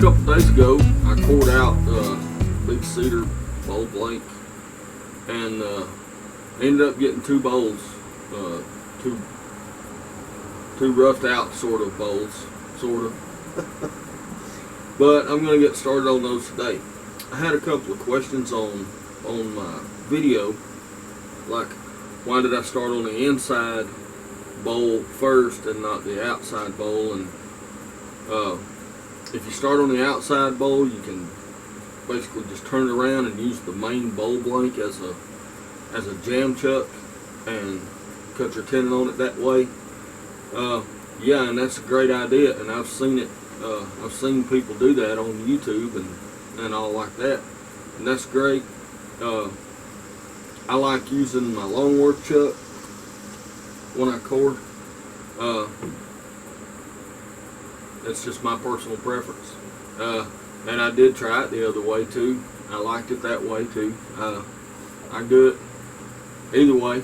couple days ago, I cored out Red Cedar bowl blank, and ended up getting two bowls, two roughed out sort of bowls, sort of. But I'm gonna get started on those today. I had a couple of questions on my video, like why did I start on the inside bowl first and not the outside bowl, and if you start on the outside bowl, you can basically just turn it around and use the main bowl blank as a jam chuck and cut your tenon on it that way. Yeah, and that's a great idea, and I've seen it. I've seen people do that on YouTube and all like that, and that's great. I like using my Longworth chuck when I core. That's just my personal preference. And I did try it the other way too. I liked it that way too. I do it either way,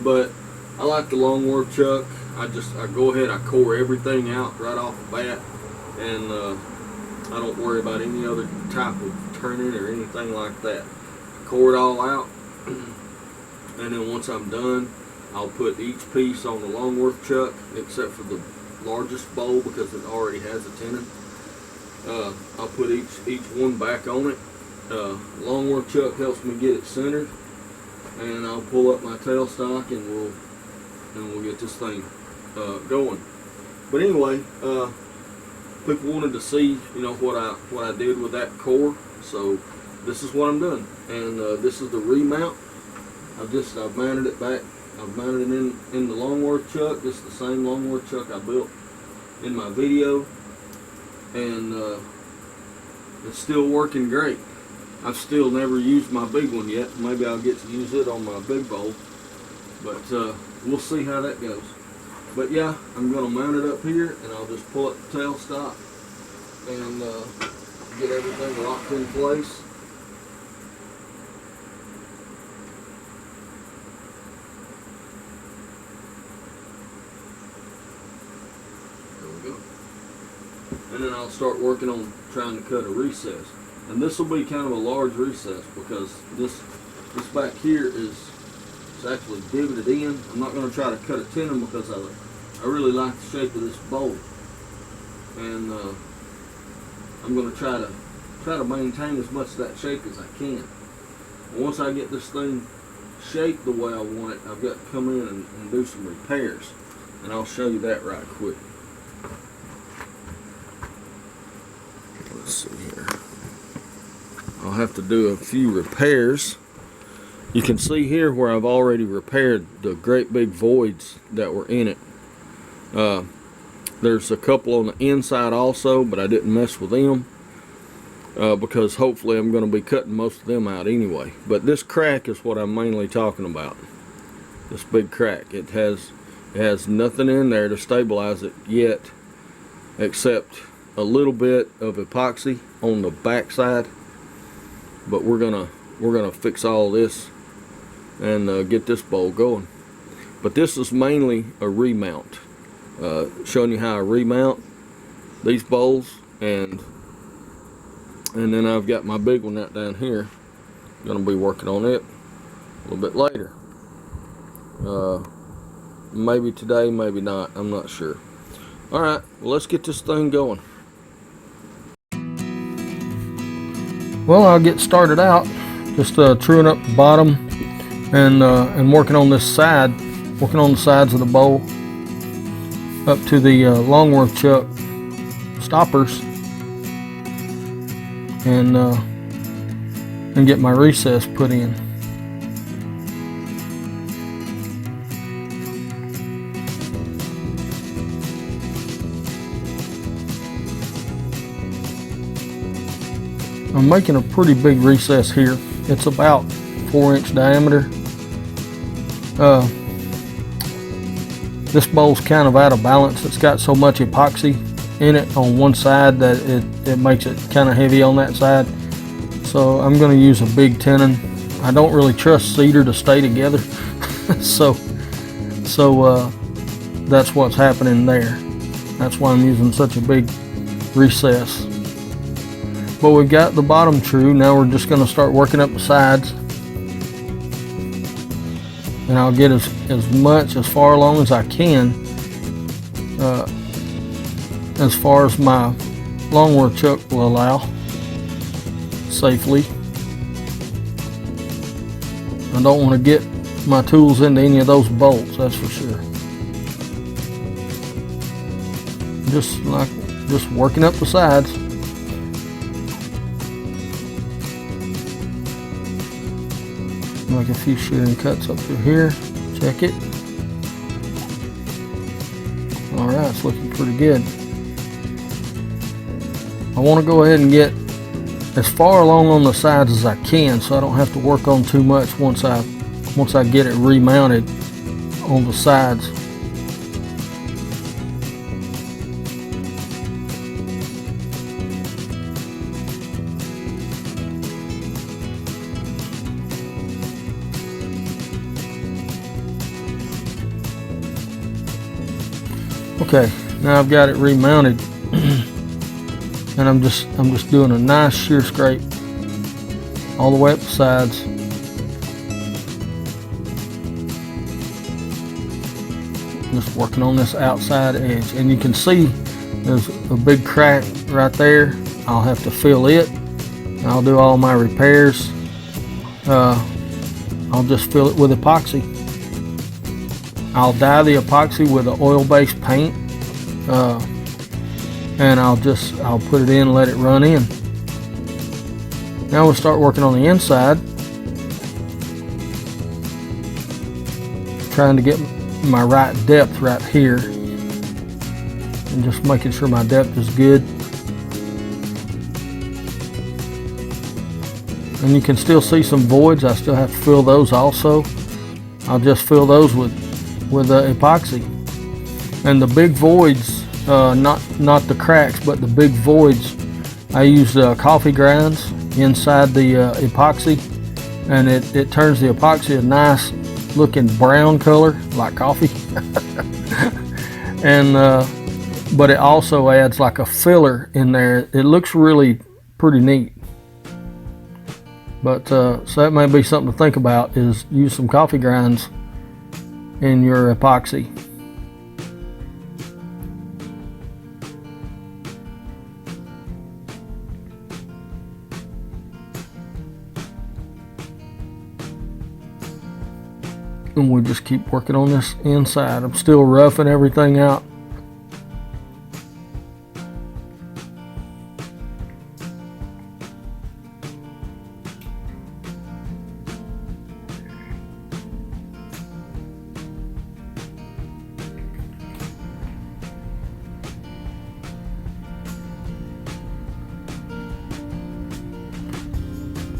but I like the Longworth chuck. I go ahead, I core everything out right off the bat, and I don't worry about any other type of turning or anything like that. I core it all out, and then once I'm done, I'll put each piece on the Longworth chuck except for the largest bowl because it already has a tenon. I'll put each one back on it. Longworth chuck helps me get it centered, and I'll pull up my tailstock and we'll get this thing going. But anyway, people wanted to see, what I did with that core, so this is what I'm doing. And this is the remount. I've mounted it back. I've mounted it in the Longworth chuck. This is the same Longworth chuck I built in my video, and it's still working great. I've still never used my big one yet. Maybe I'll get to use it on my big bowl, but we'll see how that goes. But yeah, I'm going to mount it up here, and I'll just pull up the tailstock and get everything locked in place. And then I'll start working on trying to cut a recess. And this will be kind of a large recess because this back here is actually divoted in. I'm not going to try to cut a tenon because I really like the shape of this bowl. And I'm going to try to maintain as much of that shape as I can. And once I get this thing shaped the way I want it, I've got to come in and do some repairs. And I'll show you that right quick. Let's see here. I'll have to do a few repairs. You can see here where I've already repaired the great big voids that were in it. There's a couple on the inside also, but I didn't mess with them because hopefully I'm going to be cutting most of them out anyway. But this crack is what I'm mainly talking about. This big crack. It has nothing in there to stabilize it yet, except a little bit of epoxy on the back side, but we're gonna fix all this and get this bowl going. But this is mainly a remount, showing you how I remount these bowls, and then I've got my big one out down here. Gonna be working on it a little bit later. Maybe today, maybe not. I'm not sure. All right, well, let's get this thing going. Well, I'll get started out, just truing up the bottom and working on this side, working on the sides of the bowl up to the Longworth chuck stoppers, and get my recess put in. I'm making a pretty big recess here. It's about 4-inch diameter. This bowl's kind of out of balance. It's got so much epoxy in it on one side that it makes it kind of heavy on that side. So I'm going to use a big tenon. I don't really trust cedar to stay together. so that's what's happening there. That's why I'm using such a big recess. But we've got the bottom true. Now we're just going to start working up the sides. And I'll get as far along as I can, as far as my lawnmower chuck will allow, safely. I don't want to get my tools into any of those bolts, that's for sure. Just working up the sides. Make a few shearing cuts up through here. Check it. Alright, it's looking pretty good. I want to go ahead and get as far along on the sides as I can so I don't have to work on too much once I get it remounted on the sides. Okay, now I've got it remounted, and I'm just doing a nice shear scrape all the way up the sides. Just working on this outside edge, and you can see there's a big crack right there. I'll have to fill it. I'll do all my repairs. I'll just fill it with epoxy. I'll dye the epoxy with an oil-based paint, and I'll put it in and let it run in. Now we'll start working on the inside, trying to get my right depth right here, and just making sure my depth is good. And you can still see some voids. I still have to fill those also. I'll just fill those with epoxy. And the big voids, not the cracks, but the big voids, I use coffee grinds inside the epoxy, and it turns the epoxy a nice looking brown color like coffee. And but it also adds like a filler in there. It looks really pretty neat. But so that may be something to think about, is use some coffee grinds in your epoxy. And we just keep working on this inside. I'm still roughing everything out.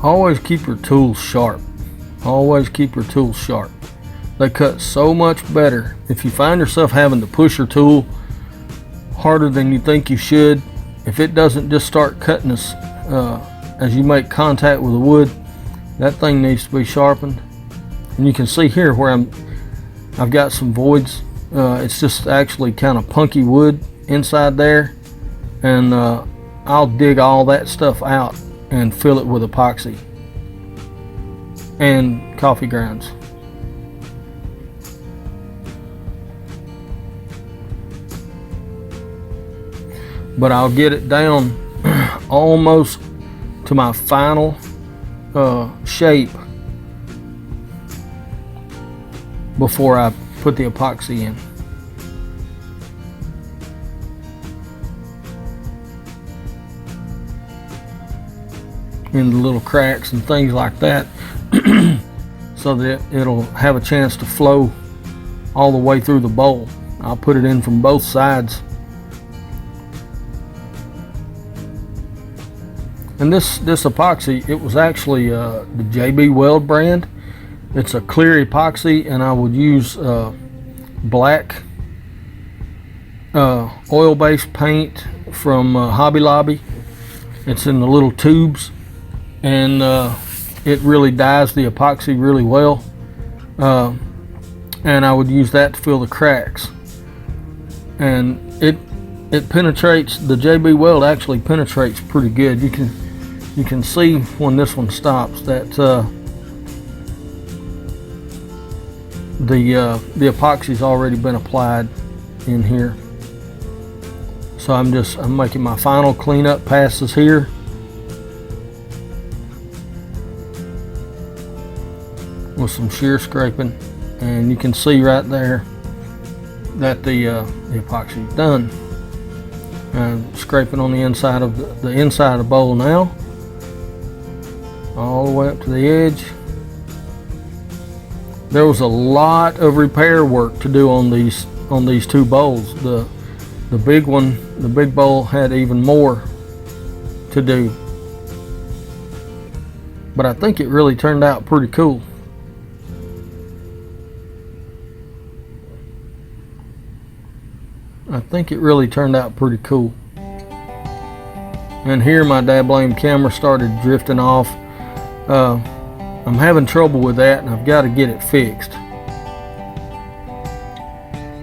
Always keep your tools sharp. Always keep your tools sharp. They cut so much better. If you find yourself having to push your tool harder than you think you should, if it doesn't just start cutting as you make contact with the wood, that thing needs to be sharpened. And you can see here where I've got some voids. It's just actually kind of punky wood inside there, and I'll dig all that stuff out and fill it with epoxy and coffee grinds. But I'll get it down almost to my final shape before I put the epoxy in. In the little cracks and things like that, so that it'll have a chance to flow all the way through the bowl. I'll put it in from both sides. And this epoxy, it was actually the JB Weld brand. It's a clear epoxy, and I would use black oil-based paint from Hobby Lobby. It's in the little tubes, and it really dyes the epoxy really well. And I would use that to fill the cracks. And it penetrates, the JB Weld actually penetrates pretty good. you can see when this one stops that the epoxy's already been applied in here. So I'm making my final cleanup passes here. With some shear scraping, and you can see right there that the epoxy is done. And scraping on the inside of the inside of the bowl now, all the way up to the edge. There was a lot of repair work to do on these two bowls. The big one, the big bowl, had even more to do, but I think it really turned out pretty cool. I think it really turned out pretty cool. And here my dad-blame camera started drifting off. I'm having trouble with that, and I've got to get it fixed.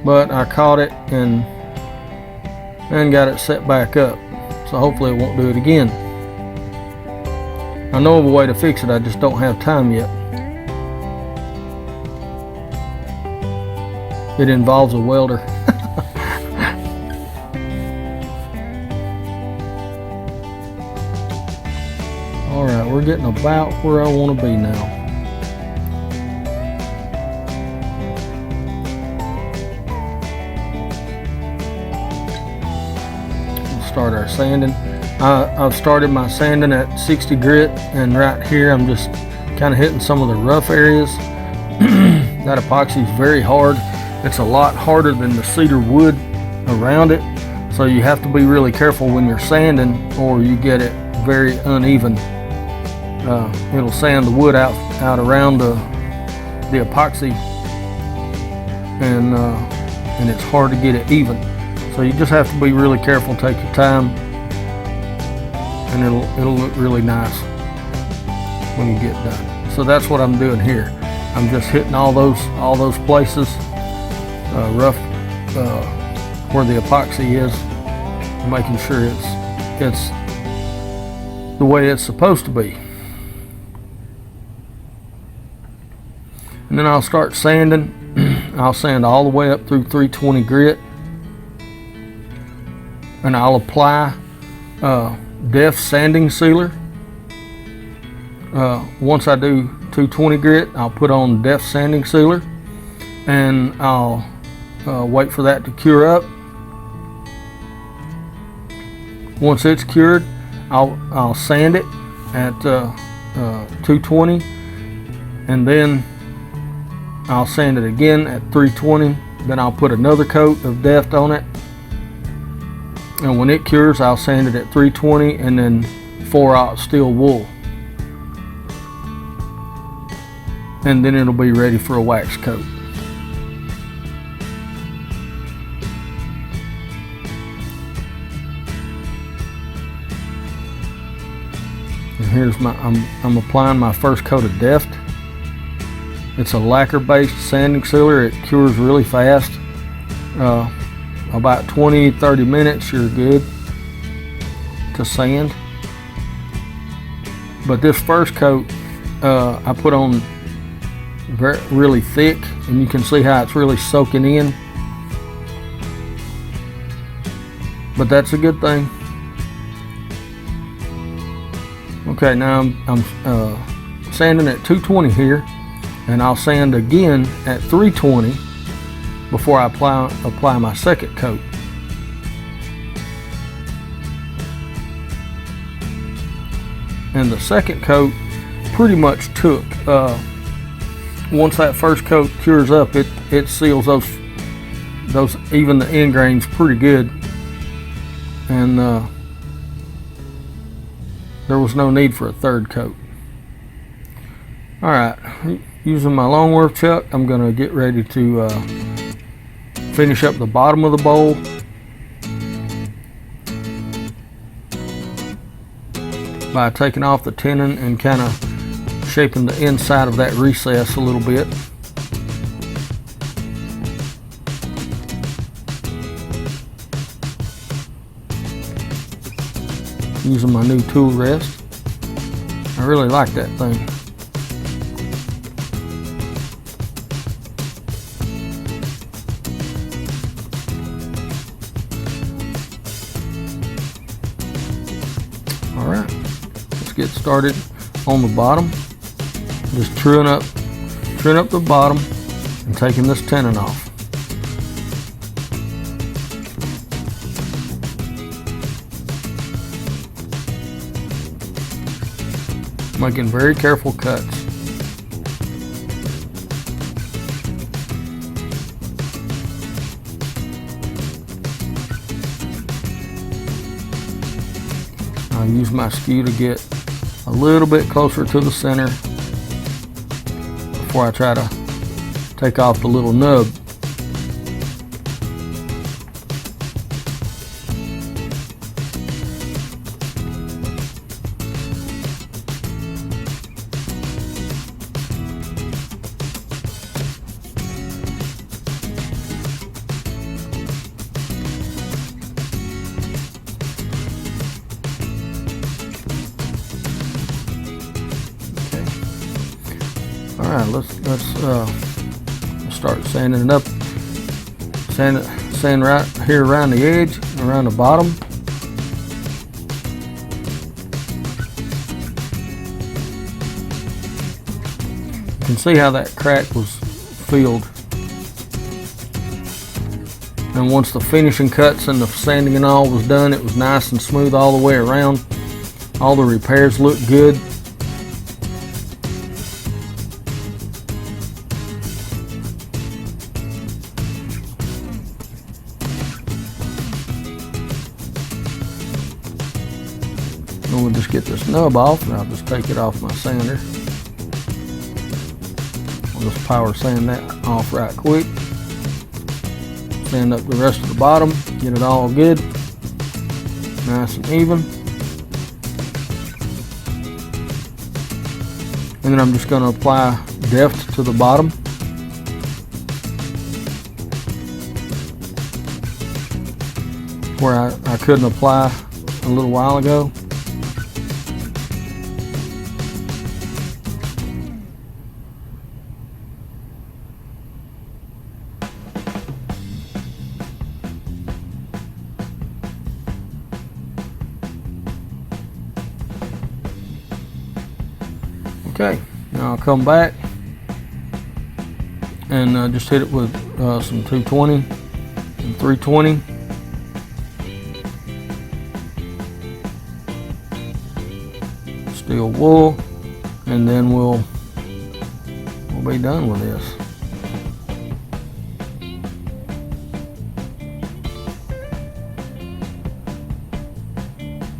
But I caught it and got it set back up. So hopefully it won't do it again. I know of a way to fix it, I just don't have time yet. It involves a welder. Alright, we're getting about where I want to be now. We'll start our sanding. I've started my sanding at 60 grit, and right here I'm just kind of hitting some of the rough areas. That epoxy is very hard. It's a lot harder than the cedar wood around it, so you have to be really careful when you're sanding, or you get it very uneven. It'll sand the wood out around the epoxy, and it's hard to get it even. So you just have to be really careful, take your time, and it'll look really nice when you get done. So that's what I'm doing here. I'm just hitting all those places rough where the epoxy is, making sure it's the way it's supposed to be. And then I'll start sanding. I'll sand all the way up through 320 grit, and I'll apply depth sanding sealer. Once I do 220 grit, I'll put on depth sanding sealer, and I'll wait for that to cure up. Once it's cured, I'll sand it at 220, and then I'll sand it again at 320. Then I'll put another coat of depth on it, and when it cures, I'll sand it at 320, and then 4/0 steel wool, and then it'll be ready for a wax coat. And here's I'm applying my first coat of depth. It's a lacquer-based sanding sealer. It cures really fast. About 20-30 minutes, you're good to sand. But this first coat I put on really thick, and you can see how it's really soaking in. But that's a good thing. Okay, now I'm sanding at 220 here, and I'll sand again at 320 before I apply my second coat. And the second coat pretty much took, once that first coat cures up, it seals those even the end grains pretty good, and there was no need for a third coat. Alright, using my long work chuck, I'm going to get ready to finish up the bottom of the bowl. By taking off the tenon and kind of shaping the inside of that recess a little bit. Using my new tool rest. I really like that thing. All right, let's get started on the bottom. Just truing up the bottom and taking this tenon off. Making very careful cuts. I'll use my skew to get a little bit closer to the center before I try to take off the little nub. All right, let's start sanding it up. Sand right here around the edge, around the bottom. You can see how that crack was filled. And once the finishing cuts and the sanding and all was done, it was nice and smooth all the way around. All the repairs looked good. And we'll just get this nub off, and I'll just take it off my sander. I'll just power sand that off right quick. Sand up the rest of the bottom, get it all good, nice and even. And then I'm just going to apply depth to the bottom. Where I couldn't apply a little while ago. Okay, now I'll come back and just hit it with some 220 and 320. Steel wool, and then we'll be done with this.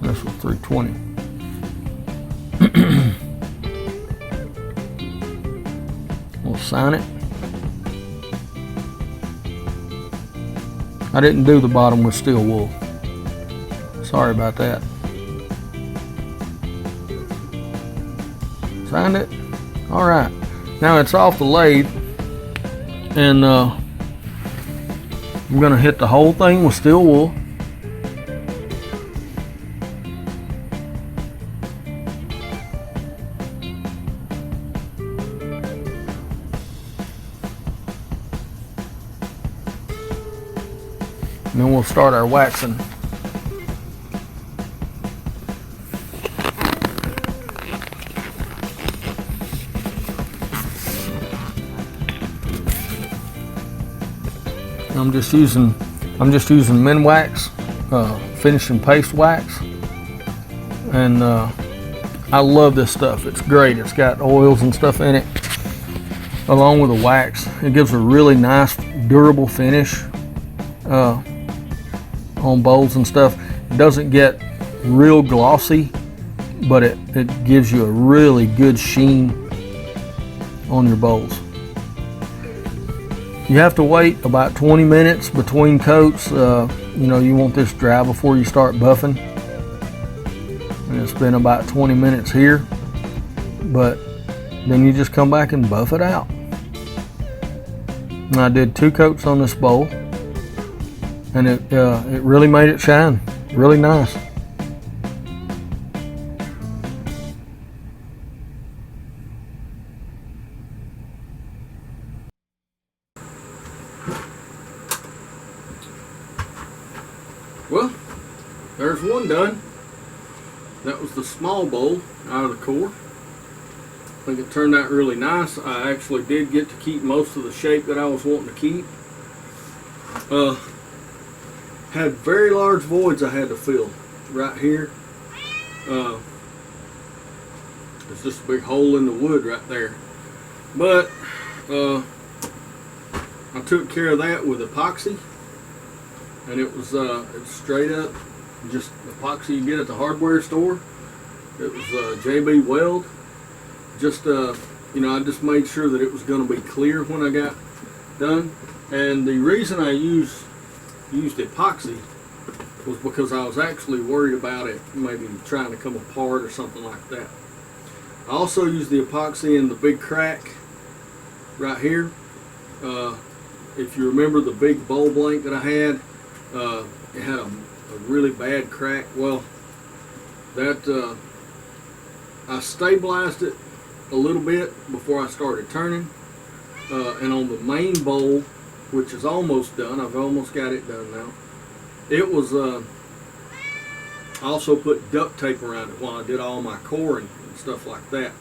This was 320. We'll sign it. I didn't do the bottom with steel wool. Sorry about that. Signed it. All right. Now it's off the lathe, and I'm gonna hit the whole thing with steel wool. And then we'll start our waxing. I'm just using Minwax, finishing paste wax, and I love this stuff. It's great. It's got oils and stuff in it, along with the wax. It gives a really nice, durable finish on bowls and stuff. It doesn't get real glossy, but it gives you a really good sheen on your bowls. You have to wait about 20 minutes between coats. You know, you want this dry before you start buffing. And it's been about 20 minutes here, but then you just come back and buff it out. And I did 2 coats on this bowl, and it really made it shine really nice. there's one done. That was the small bowl out of the core. I think it turned out really nice. I actually did get to keep most of the shape that I was wanting to keep. Had very large voids I had to fill right here. There's just a big hole in the wood right there. But I took care of that with epoxy, and it was it's straight up just epoxy you get at the hardware store. It was JB Weld. Just you know, I just made sure that it was going to be clear when I got done. And the reason I used epoxy was because I was actually worried about it maybe trying to come apart or something like that. I also used the epoxy in the big crack right here. If you remember the big bowl blank that I had, it had a really bad crack. Well, that I stabilized it a little bit before I started turning, and on the main bowl, which is almost done, I've almost got it done now. It was I also put duct tape around it while I did all my coring and stuff like that,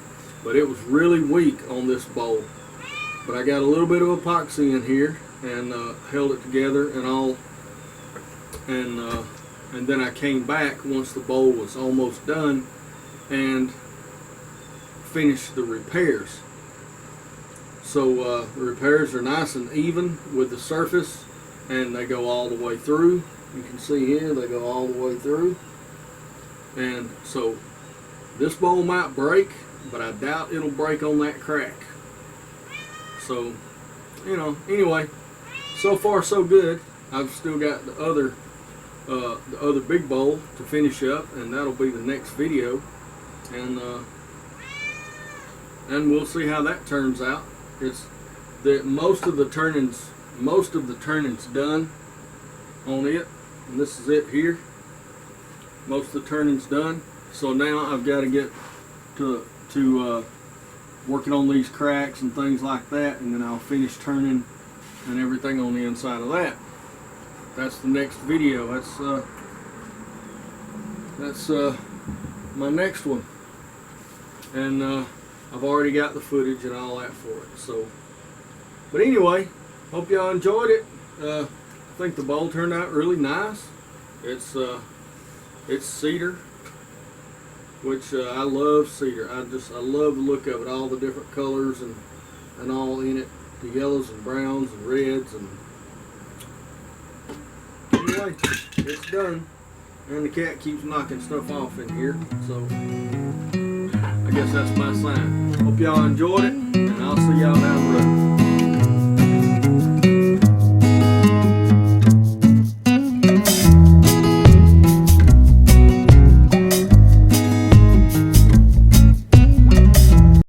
but it was really weak on this bowl. But I got a little bit of epoxy in here and held it together and all, and then I came back once the bowl was almost done and finished the repairs. So the repairs are nice and even with the surface, and they go all the way through. You can see here they go all the way through. And so this bowl might break, but I doubt it'll break on that crack. So, you know, anyway, so far so good. I've still got the other big bowl to finish up, and that'll be the next video. And we'll see how that turns out. It's the most of the turnings done on it, and this is it here. Most of the turning's done. So now I've got to get to working on these cracks and things like that, and then I'll finish turning and everything on the inside of that. That's the next video. That's my next one, and I've already got the footage and all that for it. So, but anyway, hope y'all enjoyed it. I think the bowl turned out really nice. It's cedar, which I love cedar. I love the look of it, all the different colors and all in it, the yellows and browns and reds. And anyway, it's done, and the cat keeps knocking stuff off in here, so I guess that's my sign. Hope y'all enjoyed it, and I'll see y'all down the road.